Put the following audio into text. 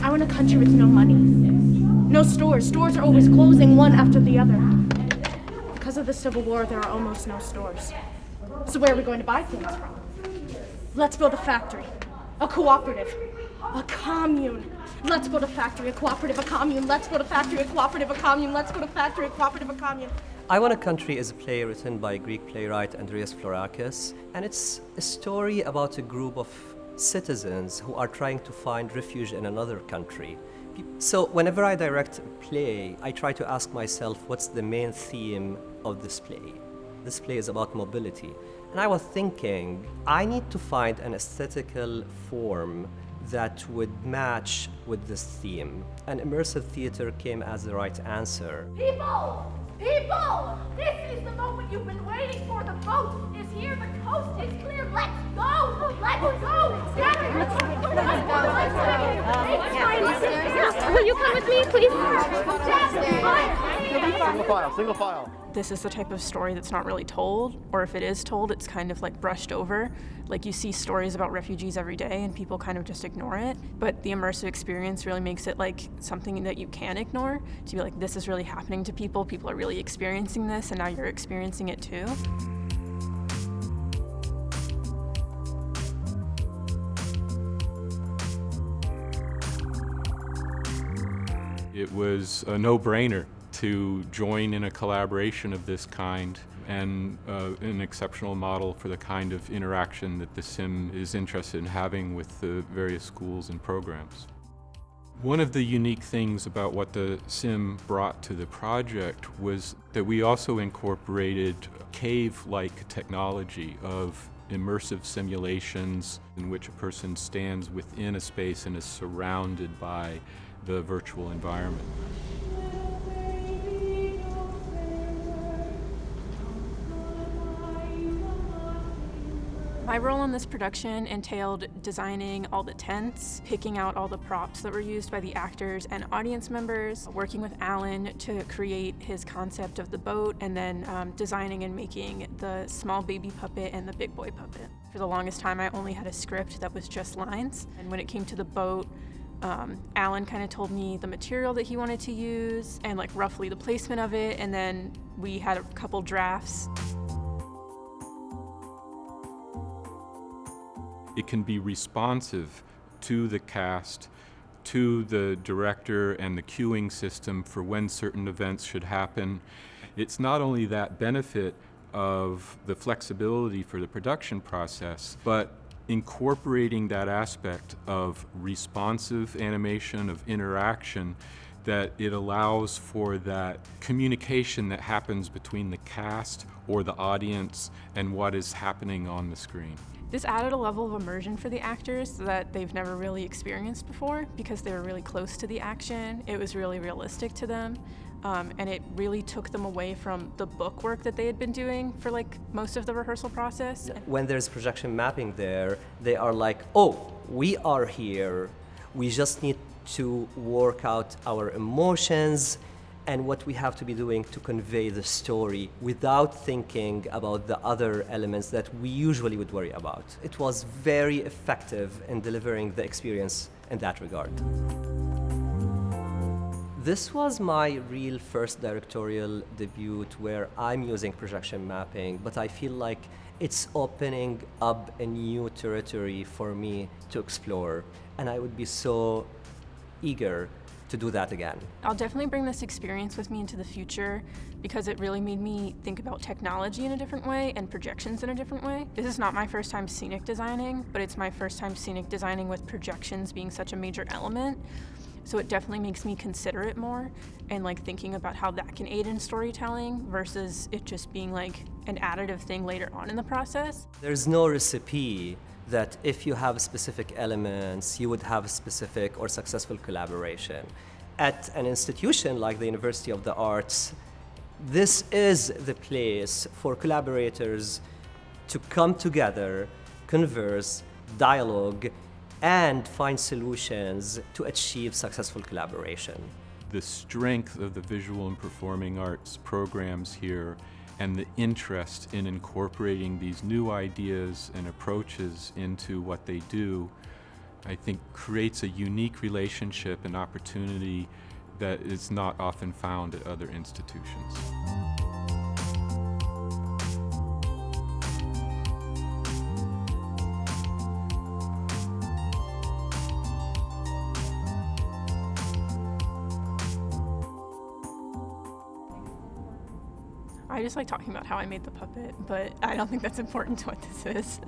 I want a country with no money. No stores. Stores are always closing one after the other. Because of the Civil War, there are almost no stores. So where are we going to buy things from? Let's build a factory, a cooperative, a commune. Let's build a factory, a cooperative, a commune. Let's build a factory, a cooperative, a commune. Let's build a factory, a cooperative, a commune. I Want a Country is a play written by Greek playwright Andreas Florakis, and it's a story about a group of citizens who are trying to find refuge in another country. So whenever I direct a play, I try to ask myself, what's the main theme of this play? This play is about mobility. And I was thinking, I need to find an aesthetical form that would match with this theme. And immersive theater came as the right answer. People! People! This is the moment you've been waiting for. The boat is here. The coast is clear. Let's go! Let's go! Will you come with me, please? Single file. This is the type of story that's not really told, or if it is told, it's kind of like brushed over. Like you see stories about refugees every day and people kind of just ignore it. But the immersive experience really makes it like something that you can ignore, to be like, this is really happening to people. People are really experiencing this, and now you're experiencing it too. It was a no-brainer to join in a collaboration of this kind, and an exceptional model for the kind of interaction that the SIM is interested in having with the various schools and programs. One of the unique things about what the SIM brought to the project was that we also incorporated cave-like technology of immersive simulations in which a person stands within a space and is surrounded by the virtual environment. My role in this production entailed designing all the tents, picking out all the props that were used by the actors and audience members, working with Alan to create his concept of the boat, and then designing and making the small baby puppet and the big boy puppet. For the longest time, I only had a script that was just lines, and when it came to the boat, Alan kind of told me the material that he wanted to use and like roughly the placement of it, and then we had a couple drafts. It can be responsive to the cast, to the director and the queuing system for when certain events should happen. It's not only that benefit of the flexibility for the production process, but incorporating that aspect of responsive animation, of interaction, that it allows for that communication that happens between the cast or the audience and what is happening on the screen. This added a level of immersion for the actors that they've never really experienced before, because they were really close to the action. It was really realistic to them, and it really took them away from the book work that they had been doing for like most of the rehearsal process. When there's projection mapping there, they are like, oh, we are here. We just need to work out our emotions and what we have to be doing to convey the story without thinking about the other elements that we usually would worry about. It was very effective in delivering the experience in that regard. This was my real first directorial debut where I'm using projection mapping, but I feel like it's opening up a new territory for me to explore, and I would be so eager to do that again. I'll definitely bring this experience with me into the future because it really made me think about technology in a different way and projections in a different way. This is not my first time scenic designing, but it's my first time scenic designing with projections being such a major element. So it definitely makes me consider it more and like thinking about how that can aid in storytelling versus it just being like an additive thing later on in the process. There's no recipe that if you have specific elements, you would have a specific or successful collaboration. At an institution like the University of the Arts, this is the place for collaborators to come together, converse, dialogue, and find solutions to achieve successful collaboration. The strength of the visual and performing arts programs here and the interest in incorporating these new ideas and approaches into what they do I think creates a unique relationship and opportunity that is not often found at other institutions. I just like talking about how I made the puppet, but I don't think that's important to what this is.